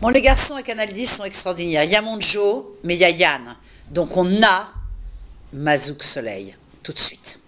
Bon, les garçons à Canal 10 sont extraordinaires. Il y a mon Joe, mais il y a Yann. Donc on a Mazouk Soleil, tout de suite.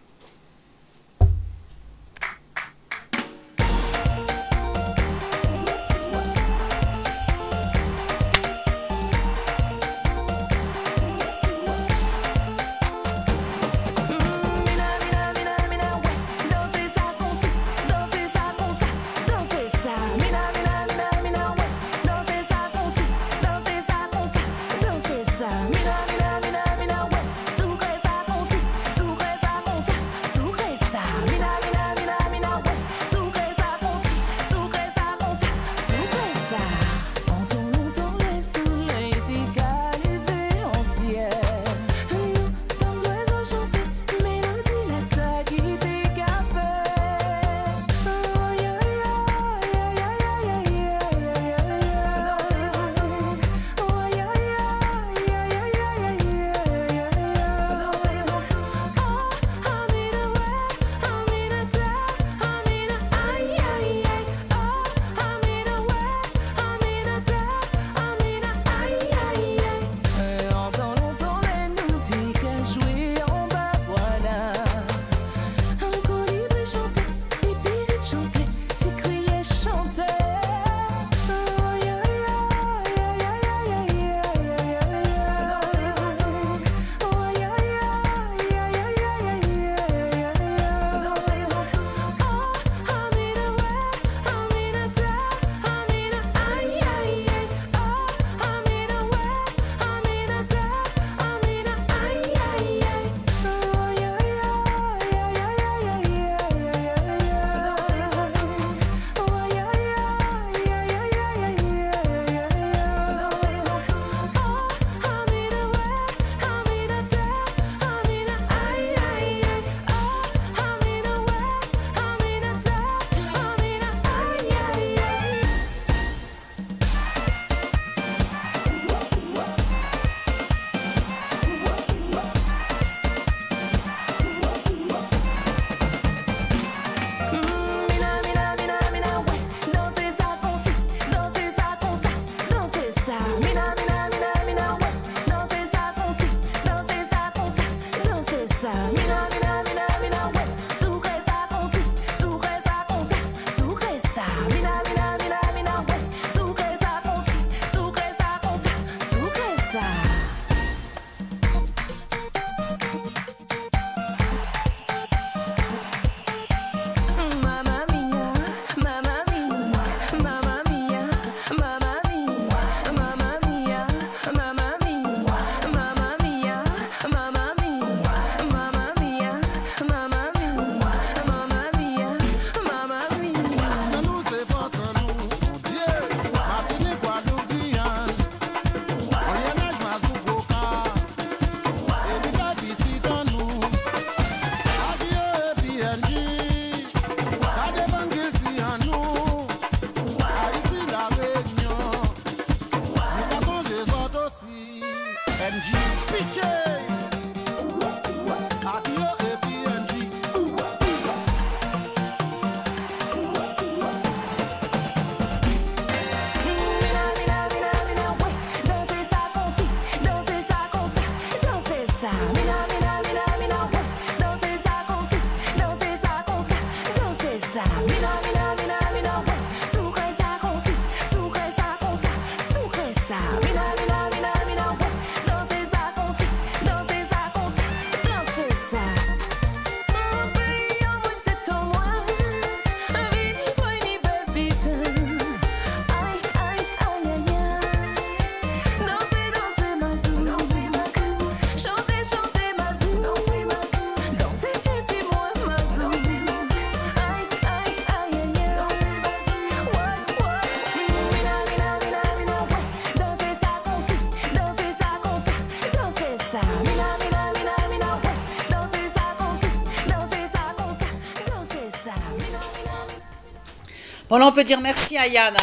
Bon, là, on peut dire merci à Yann.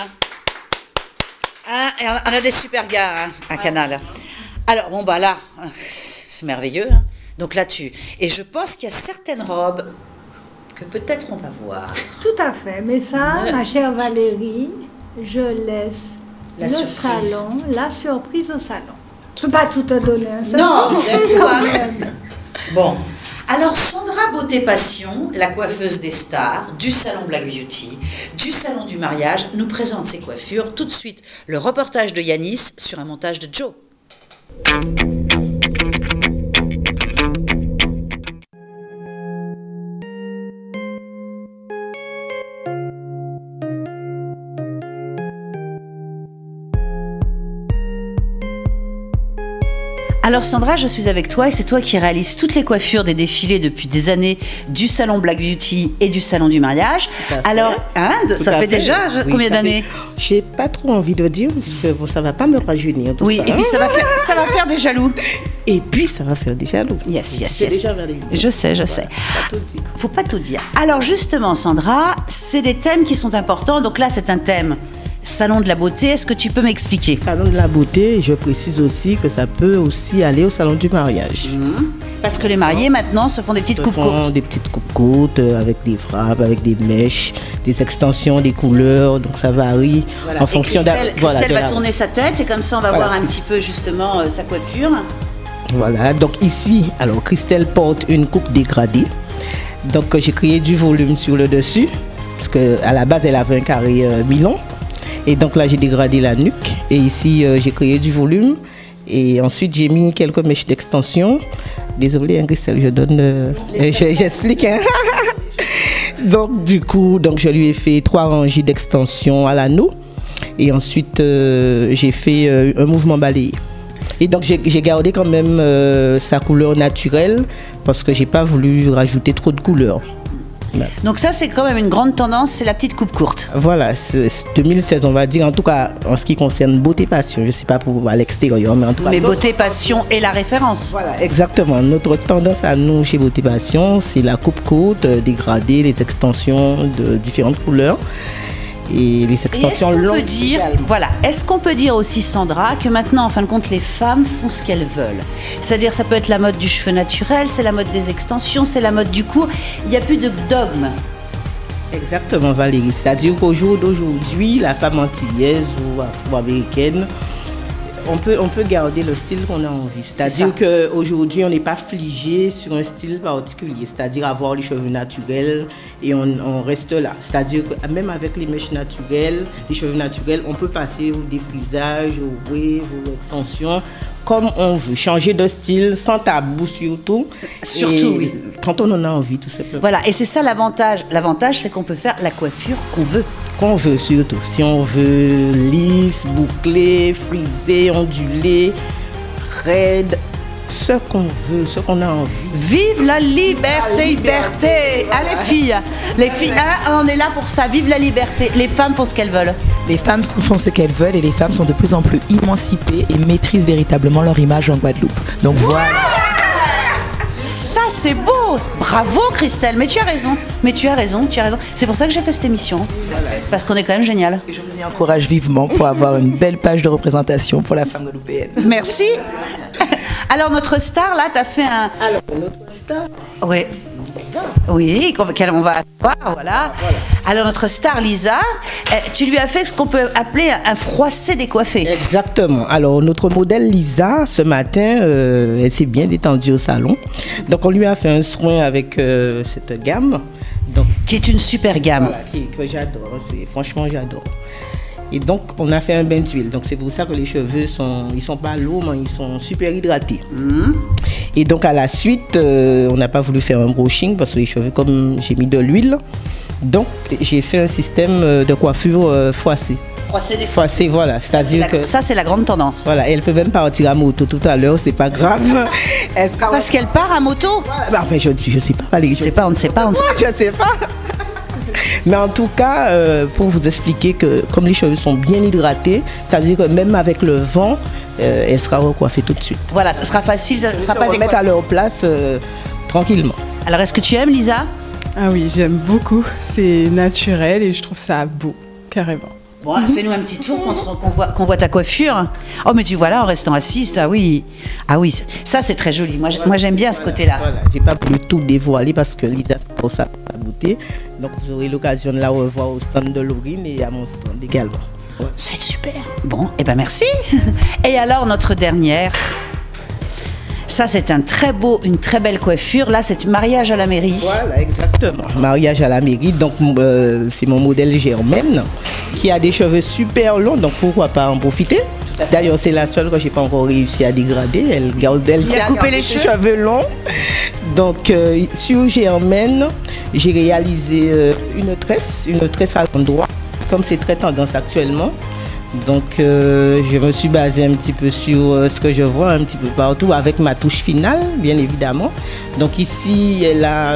Hein, et on a des super gars hein, à Canal. Alors, bon, bah là, c'est merveilleux. Hein. Donc là-dessus. Et je pense qu'il y a certaines robes que peut-être on va voir. Tout à fait. Mais ça, ma chère Valérie, je laisse La le surprise. salon, la surprise au salon. Je ne peux pas tout te donner. Hein, ça Non, me tout d'un fait coup, quand hein. même. Bon. Alors, Sandra Beauté Passion, la coiffeuse des stars, du salon Black Beauty, du salon du mariage, nous présente ses coiffures. Tout de suite, le reportage de Yanis sur un montage de Joe. Alors Sandra, je suis avec toi et c'est toi qui réalises toutes les coiffures des défilés depuis des années du salon Black Beauty et du salon du mariage. Alors, ça fait déjà combien d'années? J'ai pas trop envie de dire parce que bon, ça va pas me rajeunir. Oui, et puis ça va faire des jaloux. Et puis ça va faire des jaloux. Yes. Déjà vers les... Je sais. Faut pas tout dire. Alors justement, Sandra, c'est des thèmes qui sont importants. Donc là, c'est un thème salon de la beauté. Est-ce que tu peux m'expliquer? Salon de la beauté, je précise aussi que ça peut aussi aller au salon du mariage. Parce que les mariés maintenant se font des petites coupes courtes. Des petites coupes courtes avec des frappes, avec des mèches, des extensions, des couleurs. Donc ça varie en fonction de Christelle va tourner sa tête et comme ça on va voir un petit peu justement sa coiffure. Voilà, donc ici, alors Christelle porte une coupe dégradée. Donc j'ai créé du volume sur le dessus, parce qu'à la base elle avait un carré mi-long. Et donc là j'ai dégradé la nuque. Et ici j'ai créé du volume. Et ensuite j'ai mis quelques mèches d'extension. Désolée hein, Christelle, je donne... j'explique. Hein. Donc du coup, je lui ai fait 3 rangées d'extension à l'anneau. Et ensuite j'ai fait un mouvement balayé. Et donc j'ai gardé quand même sa couleur naturelle parce que j'ai pas voulu rajouter trop de couleurs. Donc ça c'est quand même une grande tendance, c'est la petite coupe courte. Voilà, c'est 2016 on va dire, en tout cas en ce qui concerne Beauté Passion, je sais pas pour à l'extérieur, mais en tout cas... Mais Beauté Passion est la référence. Voilà, exactement. Notre tendance à nous chez Beauté Passion, c'est la coupe courte, dégradée, les extensions de différentes couleurs. Et les extensions longues. Est-ce qu'on peut dire aussi, Sandra, que maintenant, en fin de compte, les femmes font ce qu'elles veulent? C'est-à-dire, ça peut être la mode du cheveu naturel, c'est la mode des extensions, c'est la mode du court. Il n'y a plus de dogme. Exactement, Valérie. C'est-à-dire qu'au jour d'aujourd'hui, la femme antillaise ou afro-américaine, on peut garder le style qu'on a envie. C'est-à-dire qu'aujourd'hui, on n'est pas figé sur un style particulier. C'est-à-dire avoir les cheveux naturels et on reste là. C'est-à-dire que même avec les mèches naturelles, les cheveux naturels, on peut passer au défrisage, au wave, aux extensions, comme on veut. Changer de style, sans tabou surtout. Surtout, oui. Quand on en a envie, tout simplement. Voilà, et c'est ça l'avantage. L'avantage, c'est qu'on peut faire la coiffure qu'on veut. Qu'on veut surtout. Si on veut lisse, bouclé, frisé, ondulé, raide, ce qu'on veut, ce qu'on a envie. Vive la liberté. Ah, les filles, on est là pour ça. Vive la liberté. Les femmes font ce qu'elles veulent. Les femmes font ce qu'elles veulent et les femmes sont de plus en plus émancipées et maîtrisent véritablement leur image en Guadeloupe. Donc voilà. Ça, c'est beau. Bravo, Christelle. Mais tu as raison. C'est pour ça que j'ai fait cette émission. Parce qu'on est quand même génial. Et je vous y encourage vivement pour avoir une belle page de représentation pour la femme guadeloupéenne. Merci. Alors, notre star, là, t'as fait un... Alors, notre star... Oui. Oui, on va voir, voilà. Alors, notre star, Lisa, tu lui as fait ce qu'on peut appeler un froissé décoiffé. Exactement. Alors, notre modèle Lisa, ce matin, elle s'est bien détendue au salon. Donc, on lui a fait un soin avec cette gamme. Donc, qui est une super gamme. Voilà, que j'adore. Franchement, j'adore. Et donc, on a fait un bain d'huile. Donc, c'est pour ça que les cheveux sont pas lourds, mais ils sont super hydratés. Et donc, à la suite, on n'a pas voulu faire un brushing parce que les cheveux, comme j'ai mis de l'huile, donc j'ai fait un système de coiffure froissée. Froissée, voilà. C'est-à-dire que ça, c'est la grande tendance. Voilà, elle peut même partir à moto tout à l'heure, c'est pas grave. Parce qu'elle part à moto. Voilà. Bah, enfin, je sais pas, Valérie. On ne sait pas. Je sais pas. Mais en tout cas, pour vous expliquer que comme les cheveux sont bien hydratés, c'est-à-dire que même avec le vent, elle sera recoiffée tout de suite. Voilà, ça sera facile, ça ne sera pas remettre à leur place tranquillement. Alors, est-ce que tu aimes, Lisa? Ah oui, j'aime beaucoup. C'est naturel et je trouve ça beau, carrément. Bon, fais-nous un petit tour qu'on voit ta coiffure. Oh, mais tu vois là, en restant assise, ah oui, ça c'est très joli. Moi j'aime bien ce côté-là. Voilà, j'ai pas pu tout dévoiler parce que Lisa, c'est pour ça la beauté. Donc vous aurez l'occasion de la revoir au stand de Laurine et à mon stand également. Ça va être super. Bon, eh ben merci. Et alors, notre dernière. Ça, c'est une très belle coiffure. Là, c'est mariage à la mairie. Voilà, exactement. Mariage à la mairie. Donc, c'est mon modèle Germaine qui a des cheveux super longs. Donc, pourquoi pas en profiter? D'ailleurs, c'est la seule que j'ai pas encore réussi à dégrader. Elle tient à couper les cheveux longs. Donc, sur Germaine, j'ai réalisé une tresse à l'endroit, comme c'est très tendance actuellement. Donc, je me suis basée un petit peu sur ce que je vois un petit peu partout avec ma touche finale, bien évidemment. Donc, ici, elle a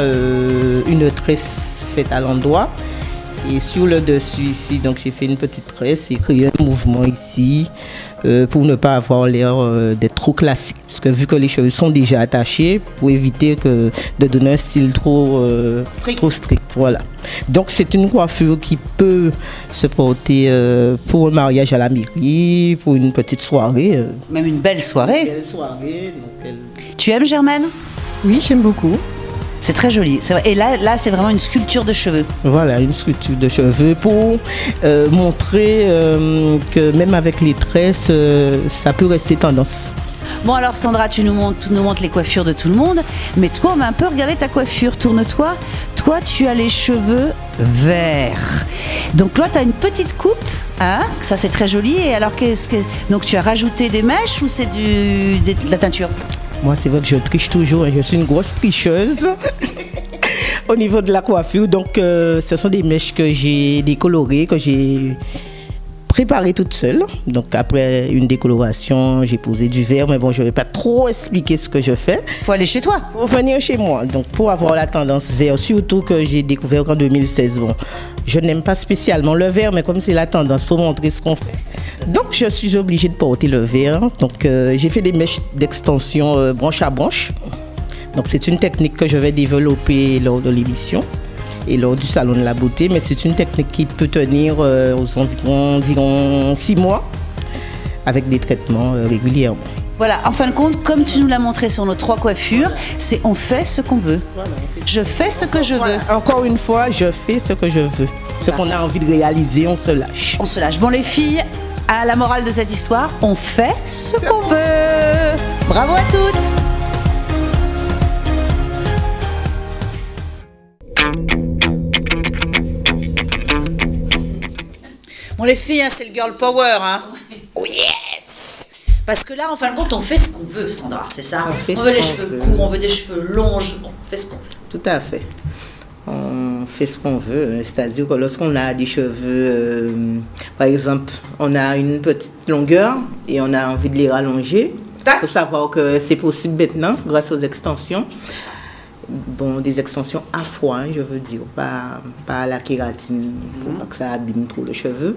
une tresse faite à l'endroit. Et sur le dessus ici, donc j'ai fait une petite tresse et créé un mouvement ici pour ne pas avoir l'air d'être trop classique. Parce que vu que les cheveux sont déjà attachés, pour éviter de donner un style trop strict. Voilà. Donc c'est une coiffure qui peut se porter pour un mariage à la mairie, pour une petite soirée. Même une belle soirée. Une belle soirée. Tu aimes Germaine? Oui, j'aime beaucoup. C'est très joli. C'est vrai. Et là, c'est vraiment une sculpture de cheveux. Voilà, une sculpture de cheveux pour montrer que même avec les tresses, ça peut rester tendance. Bon, alors Sandra, tu nous montres les coiffures de tout le monde. Mais toi, on va un peu regarder ta coiffure. Tourne-toi. Toi, tu as les cheveux verts. Donc là, tu as une petite coupe. Hein, ça, c'est très joli. Et alors, donc, tu as rajouté des mèches ou c'est de la teinture? Moi, c'est vrai que je triche toujours. Je suis une grosse tricheuse au niveau de la coiffure. Donc, ce sont des mèches que j'ai décolorées, que j'ai préparées toute seule. Donc, après une décoloration, j'ai posé du vert. Mais bon, je ne vais pas trop expliquer ce que je fais. Il faut aller chez toi. Il faut venir chez moi. Donc, pour avoir la tendance vert, surtout que j'ai découvert qu'en 2016, bon, je n'aime pas spécialement le vert, mais comme c'est la tendance, il faut montrer ce qu'on fait. Donc, je suis obligée de porter le vert. Donc, j'ai fait des mèches d'extension branche à branche. Donc, c'est une technique que je vais développer lors de l'émission et lors du Salon de la Beauté. Mais c'est une technique qui peut tenir aux environ 6 mois avec des traitements régulièrement. Voilà, en fin de compte, comme tu nous l'as montré sur nos 3 coiffures, c'est on fait ce qu'on veut. Voilà, je fais ce que je veux. Encore une fois, je fais ce que je veux. Ce qu'on a envie de réaliser, on se lâche. On se lâche. Bon, les filles, à la morale de cette histoire, on fait ce qu'on veut. Bravo à toutes. Bon, les filles, hein, c'est le girl power. Hein. Oh yes. Parce que là, en fin de compte, on fait ce qu'on veut, Sandra, c'est ça? On veut les cheveux courts, on veut des cheveux longs, on fait ce qu'on veut. Tout à fait. On fait ce qu'on veut. C'est-à-dire que lorsqu'on a des cheveux, par exemple, on a une petite longueur et on a envie de les rallonger. Il faut savoir que c'est possible maintenant grâce aux extensions. C'est ça. Bon, des extensions à froid, hein, je veux dire, pas à la kératine pour pas que ça abîme trop le cheveu.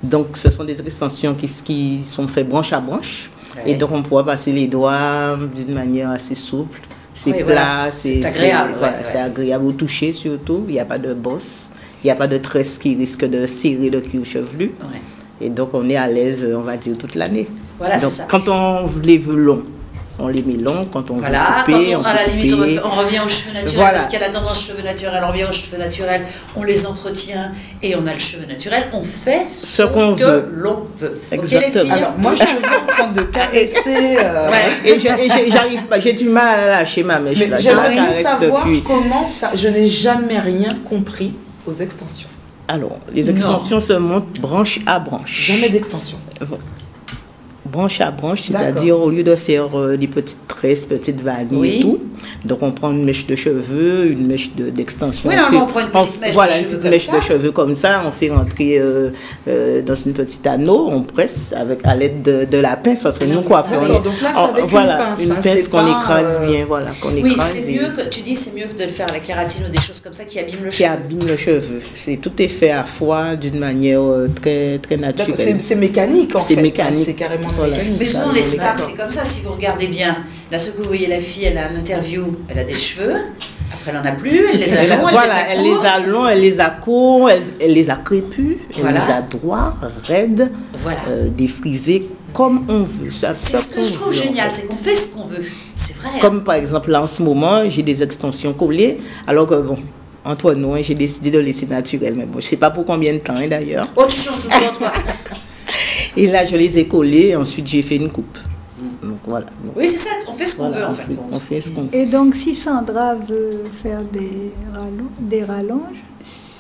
Donc, ce sont des extensions qui sont faites branche à branche. Ouais. Et donc, on pourra passer les doigts d'une manière assez souple. C'est plat, voilà, c'est agréable. C'est agréable au toucher surtout. Il n'y a pas de bosse. Il n'y a pas de tresse qui risque de serrer le cuir chevelu. Ouais. Et donc, on est à l'aise, on va dire, toute l'année. Voilà, donc, quand on les veut longs, on les met longs. Quand on veut couper, quand à la limite, on revient aux cheveux naturels. Voilà. Parce qu'il y a la tendance cheveux naturels, on revient aux cheveux naturels, on les entretient et on a le cheveu naturel. On fait ce qu'on veut. L'on veut. Ok, les filles. Alors, moi, j'ai envie en train de caresser. Et j'arrive pas, j'ai du mal à lâcher ma mèche. Mais j'aimerais bien savoir comment ça. Je n'ai jamais rien compris aux extensions. Alors, les extensions se montent branche à branche. Jamais d'extension. Branche à branche, c'est-à-dire au lieu de faire des petites tresses, petites vanilles et tout, donc on prend une mèche de cheveux, une mèche d'extension. Oui, non, on prend une petite mèche de cheveux comme ça. De cheveux comme ça, on fait rentrer dans une petite anneau, on presse à l'aide de la pince, parce que nous coiffons. Donc là, c'est avec une pince qu'on écrase bien, voilà. Oui, c'est mieux que tu dis, c'est mieux que de le faire à la kératine ou des choses comme ça qui abîment le cheveu. Qui abîment le cheveu. Tout est fait à froid d'une manière très très naturelle. C'est mécanique en fait. C'est mécanique. C'est carrément. Mais souvent les stars, c'est comme ça, si vous regardez bien. Là, ce que vous voyez, la fille, elle a un interview, elle a des cheveux, après elle n'en a plus, elle les a longs, elle les a longs, elle les a courts, elle les a crépus, elle les a droits, raides, défrisés, comme on veut. C'est ce que je trouve génial, c'est qu'on fait ce qu'on veut. C'est vrai. Comme par exemple, là en ce moment, j'ai des extensions collées, alors que bon, entre nous, hein, j'ai décidé de laisser naturel. Mais bon, je sais pas pour combien de temps, hein, d'ailleurs. Oh, tu changes tout le temps, toi. Et là, je les ai collés. Ensuite, j'ai fait une coupe. Donc, voilà. Donc, Oui, c'est ça, on fait ce qu'on voilà, veut, en on fin fait- de compte. on fait ce qu'on veut. Et donc, si Sandra veut faire des rallonges,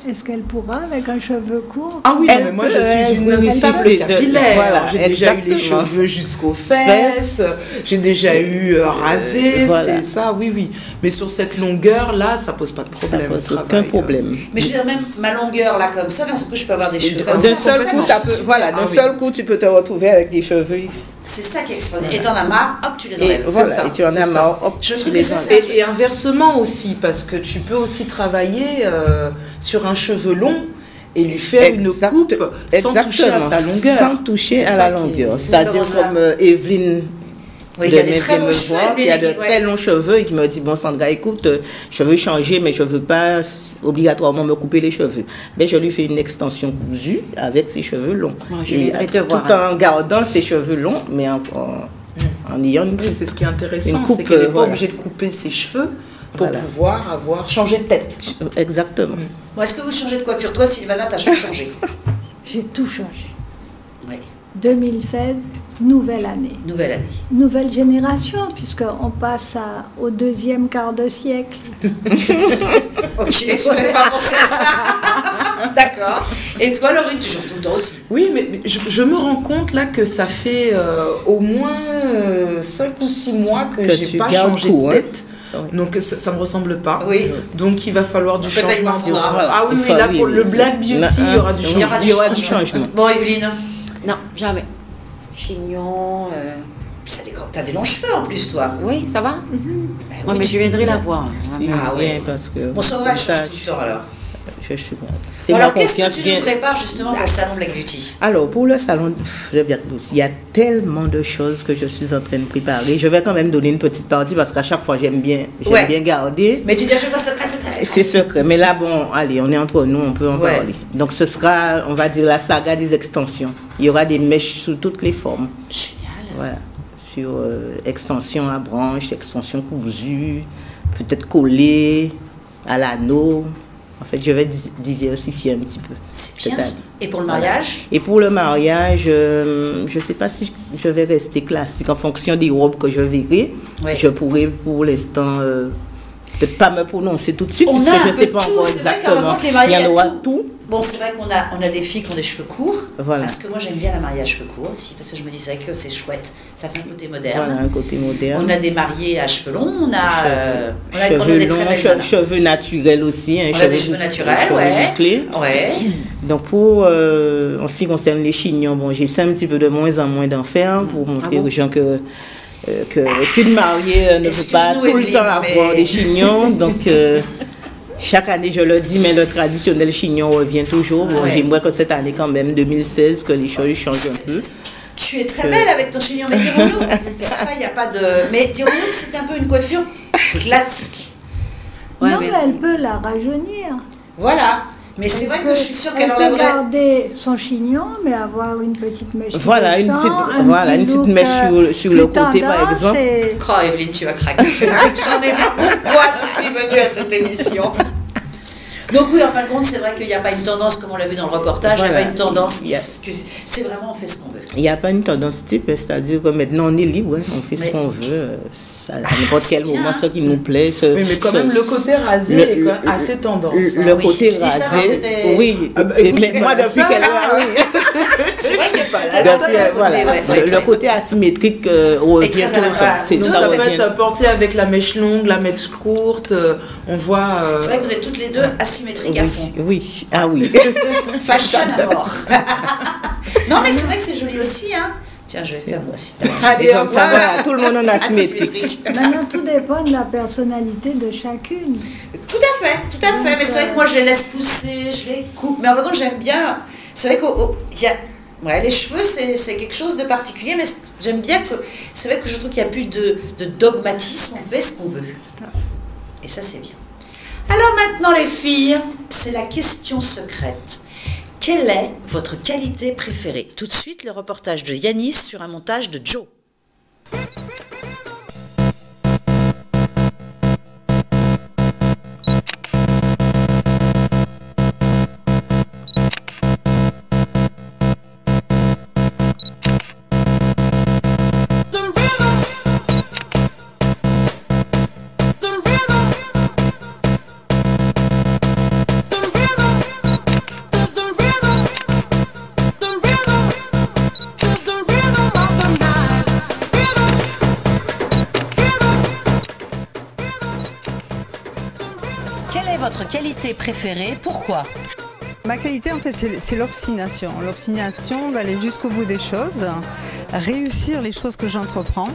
est-ce qu'elle pourra avec un cheveu court? Ah oui, Elle mais moi peut, je suis une oui, véritable c'est de- capillaire. voilà, J'ai déjà eu les exactement. cheveux jusqu'aux fesses, j'ai déjà eu rasé, voilà. c'est ça, oui, oui. Mais sur cette longueur-là, ça pose pas de Ça problème. pose le travail, aucun problème. Mais je veux dire, même ma longueur, là, comme ça, d'un seul coup, je peux avoir des cheveux comme D'un ça. seul c'est coup, ça, ça peut, voilà, d'un Ah oui. seul coup, tu peux te retrouver avec des cheveux ici. C'est ça qui est extraordinaire. Et t'en as marre, hop, tu les Et enlèves. voilà, ça, et tu en c'est as ça. marre. Hop, Je tu trouve les que ça, enlèves. c'est- Et inversement aussi, parce que tu peux aussi travailler sur un cheveu long et lui faire une Exact- coupe sans toucher à exactement, sa longueur. Sans toucher C'est à ça la qui est- longueur. C'est-à-dire Comment ça comme Evelyne Oui, il de y a des Metz très vient beaux me cheveux, voir, lui, qui a il de dit, très longs cheveux et qui me dit, bon Sandra, écoute, je veux changer, mais je ne veux pas obligatoirement me couper les cheveux. Mais je lui fais une extension cousue avec ses cheveux longs. Bon, je Et viendrai te tout voir. en gardant ses cheveux longs, mais en ayant une Oui, coupe. c'est ce qui est intéressant, Une coupe, c'est qu'elle n'est pas voilà. obligée de couper ses cheveux pour Voilà. pouvoir avoir changé de tête. Exactement. Bon, est-ce que vous changez de coiffure? Toi, Sylvana, t'as changé. J'ai tout changé. Oui, 2016, nouvelle année. nouvelle année. Nouvelle génération, puisqu'on passe au deuxième quart de siècle. Ok, je n'avais pas pensé à ça. D'accord. Et toi, Laurine, tu changes tout le temps aussi. Oui, mais je me rends compte là que ça fait au moins 5 ou 6 mois que Que j'ai tu pas gardes changé tout, de hein. tête. Oui. Donc ça me ressemble pas. Oui. Donc il va falloir du Peut-être changement. voir Sandra. Ah oui, Il oui, faut- là oui, pour oui. le Black Beauty, il y aura du oui, changement. il y aura du changement. Bon, Evelyne, Non, jamais. Chignon. t'as des longs cheveux en plus, toi. Oui, ça va? Ben Oui, oui, mais je viendrai la voir. Si, Ah bien, ouais. parce que Bon, Sandra, elle comme ça, change tout le temps, alors. je suis bon. Bon, Fais-moi alors, qu'est-ce que confiance, tu nous viens. prépares justement pour le salon Black Beauty? Alors, pour le salon, je vais bien te dire, il y a tellement de choses que je suis en train de préparer. Je vais quand même donner une petite partie parce qu'à chaque fois, j'aime bien Ouais. garder. Mais tu dis à chaque fois secret, secret, secret. C'est secret. Mais là, bon, allez, on est entre nous, on peut en Ouais. parler. Donc, ce sera, on va dire, la saga des extensions. Il y aura des mèches sous toutes les formes. Génial. Voilà. Sur extension à branche, extension cousue, peut-être collée à l'anneau. En fait, je vais diversifier un petit peu. C'est bien. cette année. Et pour le mariage? Et pour le mariage, je ne sais pas si je vais rester classique en fonction des robes que je verrai. Ouais. Je pourrais pour l'instant peut-être pas me prononcer tout de suite On parce a que un je ne peu sais pas tout, encore c'est vrai qu'en exactement. raconte les mariés, Il y en il y a aura tout. tout. Bon, c'est vrai qu'on a des filles qui ont des cheveux courts. Voilà. Parce que moi, j'aime bien la mariage cheveux courts aussi. Parce que je me disais que c'est chouette. Ça fait un côté moderne. Voilà, un côté moderne. On a des mariés à cheveux longs. On a cheveux des très longs, belles nanas. cheveux naturels aussi. Hein, On a des cheveux naturels, ouais. bouclés. Ouais. Donc pour en ce qui concerne les chignons, bon, j'essaie un petit peu de moins en moins d'en faire pour montrer aux gens qu'une mariée ne peut pas Excuse-nous, tout le Evelyne, temps avoir mais- des chignons. Donc chaque année je le dis, mais le traditionnel chignon revient toujours. Bon, Ouais. j'aimerais que cette année quand même 2016 que les choses changent un peu. Tu es très belle avec ton chignon, mais dirons-nous, ça, il n'y a pas de... Mais dirons-nous que c'est un peu une coiffure classique. Ouais, non, mais merci. elle peut la rajeunir. Voilà. Mais c'est vrai que je suis sûre qu'elle Elle peut enlèverait... garder son chignon, mais avoir une petite mèche. Voilà, une petite mèche sur le côté, par exemple. Oh, Evelyne, tu vas craquer. J'en ai pas pourquoi je suis venue à cette émission. Donc oui, en fin de compte, c'est vrai qu'il n'y a pas une tendance, comme on l'a vu dans le reportage, il n'y a Voilà. pas une tendance, Il y a- c'est vraiment on fait ce qu'on veut. Il n'y a pas une tendance type, c'est-à-dire que maintenant on est libre, hein, on fait Mais- ce qu'on veut, à n'importe quel c'est bien, moment, hein. ce qui nous plaît. Oui, mais quand même, le côté rasé est quand même assez tendance. Le Oui, côté tu dis ça parce rasé, que t'es- oui. Ah bah, écoute, mais c'est moi, pas depuis ça. qu'elle est oui. C'est vrai qu'il y a Donc, ça, le côté, voilà, le côté asymétrique revient très tout le à la- temps. C'est Nous, Donc ça ça vous peut revient. être porté avec la mèche longue, la mèche courte, on voit... C'est vrai que vous êtes toutes les deux asymétriques à fond. Oui, ah oui. Fashion à mort. Non, mais c'est vrai que c'est joli aussi, hein. Tiens, je vais faire moi aussi. Et comme ça, voilà, tout le monde en asymétrique. Asymétrique. Maintenant, tout dépend de la personnalité de chacune. Tout à fait, tout à fait. Mais c'est vrai que moi, je les laisse pousser, je les coupe. Mais en vrai, j'aime bien. C'est vrai qu'il y a. Ouais, les cheveux, c'est quelque chose de particulier, mais j'aime bien que. C'est vrai que je trouve qu'il n'y a plus de dogmatisme, on fait ce qu'on veut. Et ça, c'est bien. Alors maintenant, les filles, c'est la question secrète. Quelle est votre qualité préférée? Tout de suite, le reportage de Yanis sur un montage de Joe. votre qualité préférée, pourquoi? Ma qualité, en fait, c'est l'obstination. L'obstination d'aller jusqu'au bout des choses, réussir les choses que j'entreprends,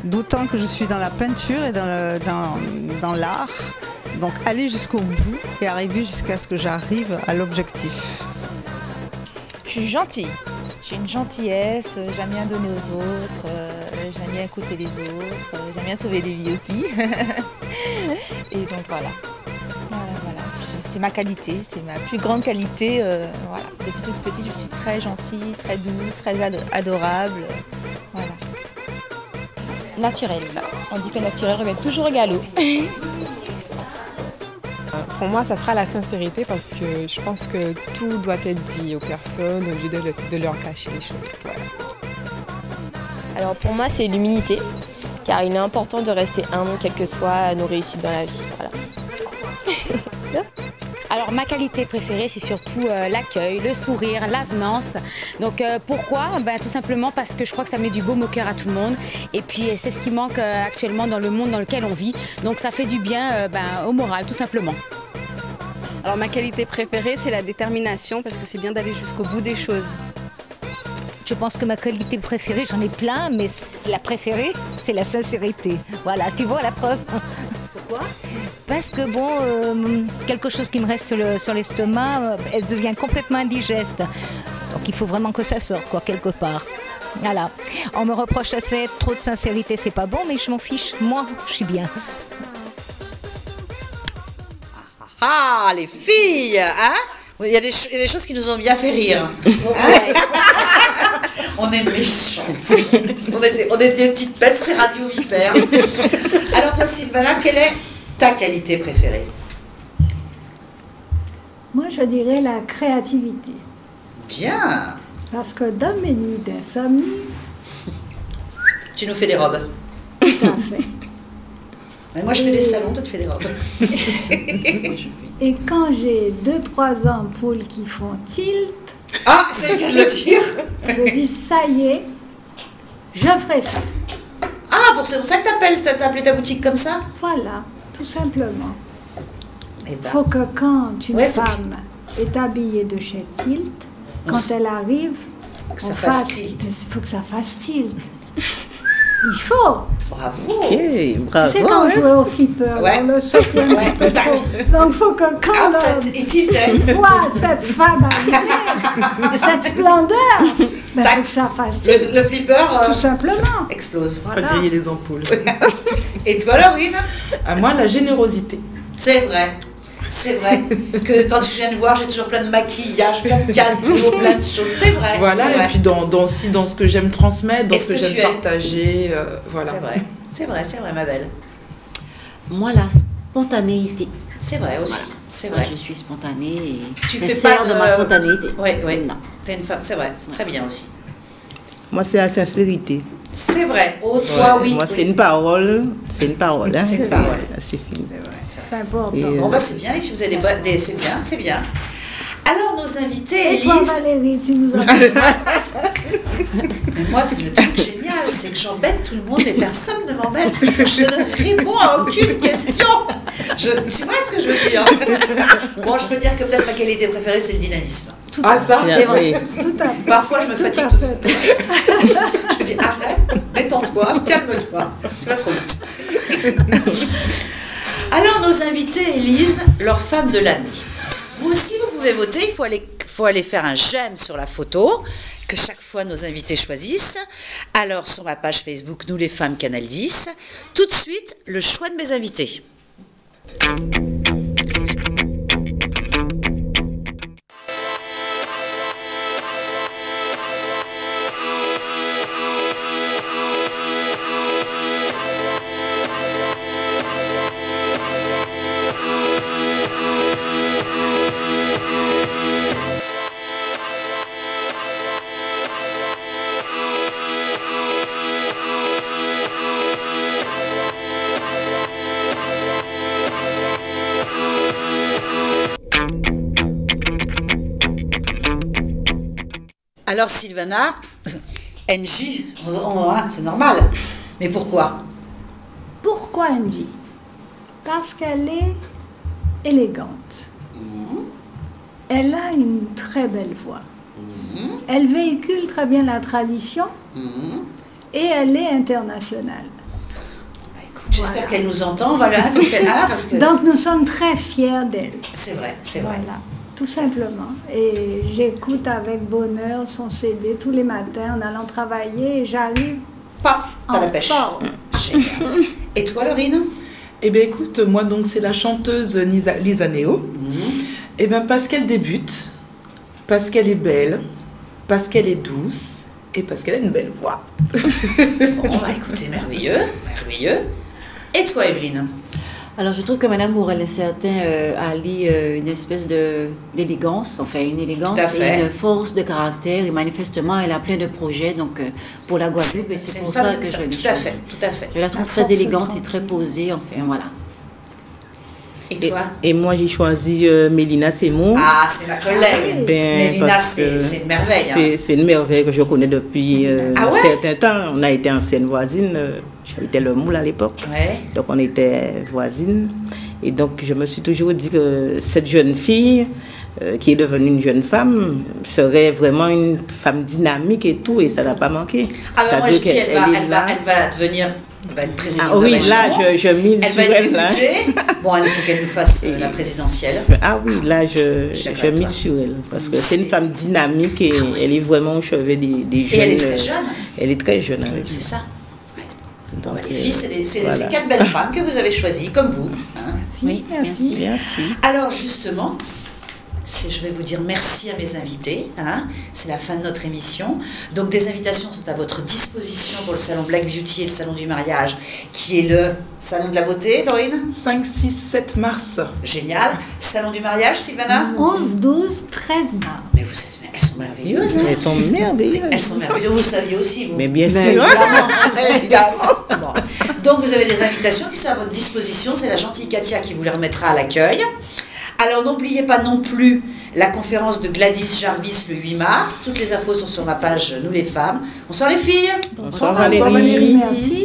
d'autant que je suis dans la peinture et dans l'art. Donc aller jusqu'au bout et arriver jusqu'à ce que j'arrive à l'objectif. Je suis gentille. J'ai une gentillesse, j'aime bien donner aux autres, j'aime bien écouter les autres, j'aime bien sauver des vies aussi. Et donc voilà. C'est ma qualité, c'est ma plus grande qualité. Voilà. Depuis toute petite, je suis très gentille, très douce, très adorable. Voilà. Naturel. On dit que naturel revient toujours au galop. Pour moi, ça sera la sincérité parce que je pense que tout doit être dit aux personnes au lieu de leur cacher les choses. Voilà. Alors pour moi, c'est l'humilité, car il est important de rester humble, quelles que soient nos réussites dans la vie. Voilà. Alors ma qualité préférée, c'est surtout l'accueil, le sourire, l'avenance. Donc pourquoi? Tout simplement parce que je crois que ça met du baume au cœur à tout le monde. Et puis c'est ce qui manque actuellement dans le monde dans lequel on vit. Donc ça fait du bien au moral, tout simplement. Alors ma qualité préférée, c'est la détermination, parce que c'est bien d'aller jusqu'au bout des choses. Je pense que ma qualité préférée, j'en ai plein, mais la préférée, c'est la sincérité. Voilà, tu vois la preuve. Pourquoi? Parce que quelque chose qui me reste sur l'estomac, elle devient complètement indigeste. Donc il faut vraiment que ça sorte, quelque part. Voilà. On me reproche assez, trop de sincérité, c'est pas bon, mais je m'en fiche. Moi, je suis bien. Ah, les filles, hein? Il y a des choses qui nous ont bien fait rire. On est méchantes. On était des petites bêtes, c'est Radio Vipère. Alors toi, Sylvana, quelle est ta qualité préférée? Moi, je dirais la créativité. Bien. Parce que dans mes nuits d'insomnie... Tu nous fais des robes. Tout à fait. Et moi, je fais des salons, toi, tu fais des robes. Et quand j'ai 2-3 ampoules qui font tilt... Ah, c'est le cas de le dire. Je dis, ça y est, je ferai ça. Ah, c'est pour ça que t'as appelé ta boutique comme ça? Voilà, tout simplement. Il ben, faut que quand une femme est habillée de chez Tilt, quand elle arrive, que ça fasse tilt. Il faut que ça fasse tilt. Il faut. Bravo. Okay, bravo. Tu sais, quand on jouait au flipper, on le souffle un petit peu trop. Donc, il faut que quand on voit cette femme arriver, cette splendeur, il faut que ça fasse tilt. Le flipper, tout simplement, explose. Voilà. Griller les ampoules. Et toi, Laurine? Moi, la générosité. C'est vrai. C'est vrai que quand tu viens de voir, j'ai toujours plein de maquillage, plein de cadeaux, plein de choses. C'est vrai. Voilà, vrai. Et puis aussi dans ce que j'aime transmettre, dans ce que j'aime partager. Voilà. C'est vrai, ma belle. Moi, la spontanéité. C'est vrai aussi. Voilà. C'est vrai. Je suis spontanée et tu fais pas de ma spontanéité. Oui. Non. T'es une femme, c'est vrai. C'est très bien aussi. Moi, c'est la sincérité. C'est vrai. Oh, toi, oui. Moi, c'est une parole. C'est une parole. Hein. C'est une parole. C'est fini. C'est important. Bon, c'est bien, les filles, vous avez c'est bien. Alors, nos invités, et toi, Valérie, tu nous as Mais moi, c'est le truc génial, c'est que j'embête tout le monde, mais personne ne m'embête. Je ne réponds à aucune question. Tu vois ce que je veux dire? Bon, je peux dire que peut-être ma qualité préférée, c'est le dynamisme. Tout à fait. C'est vrai. Tout à fait. Parfois, je me fatigue tout seul. Je me dis, arrête, détends-toi, calme-toi. Tu vas trop vite. Alors, nos invités élisent leur femme de l'année. Vous aussi, vous pouvez voter. Il faut aller faire un j'aime sur la photo que chaque fois nos invités choisissent. Alors, sur ma page Facebook, Nous les femmes Canal 10. Tout de suite, le choix de mes invités. Alors Sylvana, NJ, c'est normal. Mais pourquoi? Pourquoi NJ? Parce qu'elle est élégante. Elle a une très belle voix. Elle véhicule très bien la tradition et elle est internationale. J'espère qu'elle nous entend, voilà, faut qu'elle parce que... Donc nous sommes très fiers d'elle. C'est vrai, c'est vrai. Voilà, tout simplement. Et j'écoute avec bonheur son CD tous les matins en allant travailler et j'arrive. Paf, t'as la pêche. Génial. Et toi, Laurine? Eh bien écoute, moi donc c'est la chanteuse Lisa Neo. Eh bien parce qu'elle débute, parce qu'elle est belle, parce qu'elle est douce et parce qu'elle a une belle voix. Bon, bah écoutez, merveilleux, merveilleux. Et toi, Evelyne? Alors, je trouve que Madame Morel-Incertain allie une espèce d'élégance, enfin une élégance et une force de caractère. Et manifestement, elle a plein de projets donc, pour la Guadeloupe. Et c'est pour ça que je l'ai choisie. Tout à fait. Je la trouve très élégante et très posée, enfin voilà. Et toi? Et moi, j'ai choisi Mélina Sémon. Ah, c'est ma collègue. Mélina, c'est une merveille. C'est une merveille que je connais depuis un certain temps. On a été anciennes voisines. J'habitais le Moule à l'époque. Ouais. Donc, on était voisines. Et donc, je me suis toujours dit que cette jeune fille, qui est devenue une jeune femme, serait vraiment une femme dynamique et tout. Et ça n'a pas manqué. Ah, ben moi, je dis, elle va devenir... Elle va être présidente de la là, je mise elle sur va être elle. députée. Bon, il faut qu'elle nous fasse la présidentielle. Ah oui, là, je mise sur elle. Parce que c'est une femme dynamique et elle est vraiment au chevet des jeunes. Et elle est très jeune. Elle est très jeune. C'est ça. Donc, les filles, c'est voilà. Ces 4 belles femmes que vous avez choisies, comme vous. Hein. Oui, merci. Alors, justement... Je vais vous dire merci à mes invités. Hein. C'est la fin de notre émission. Donc, des invitations sont à votre disposition pour le salon Black Beauty et le salon du mariage, qui est le salon de la beauté, Laurine? 5, 6, 7 mars. Génial. Salon du mariage, Sylvana? 11, 12, 13 mars. Mais elles sont merveilleuses. Hein. Elles sont merveilleuses. Elles sont merveilleuses. Vous saviez aussi, vous? Mais bien sûr. Évidemment. Bon. Donc, vous avez des invitations qui sont à votre disposition. C'est la gentille Katia qui vous les remettra à l'accueil. Alors, n'oubliez pas non plus la conférence de Gladys Jarvis le 8 mars. Toutes les infos sont sur ma page Nous les femmes. Bonsoir les filles. Bonsoir Valérie. Merci.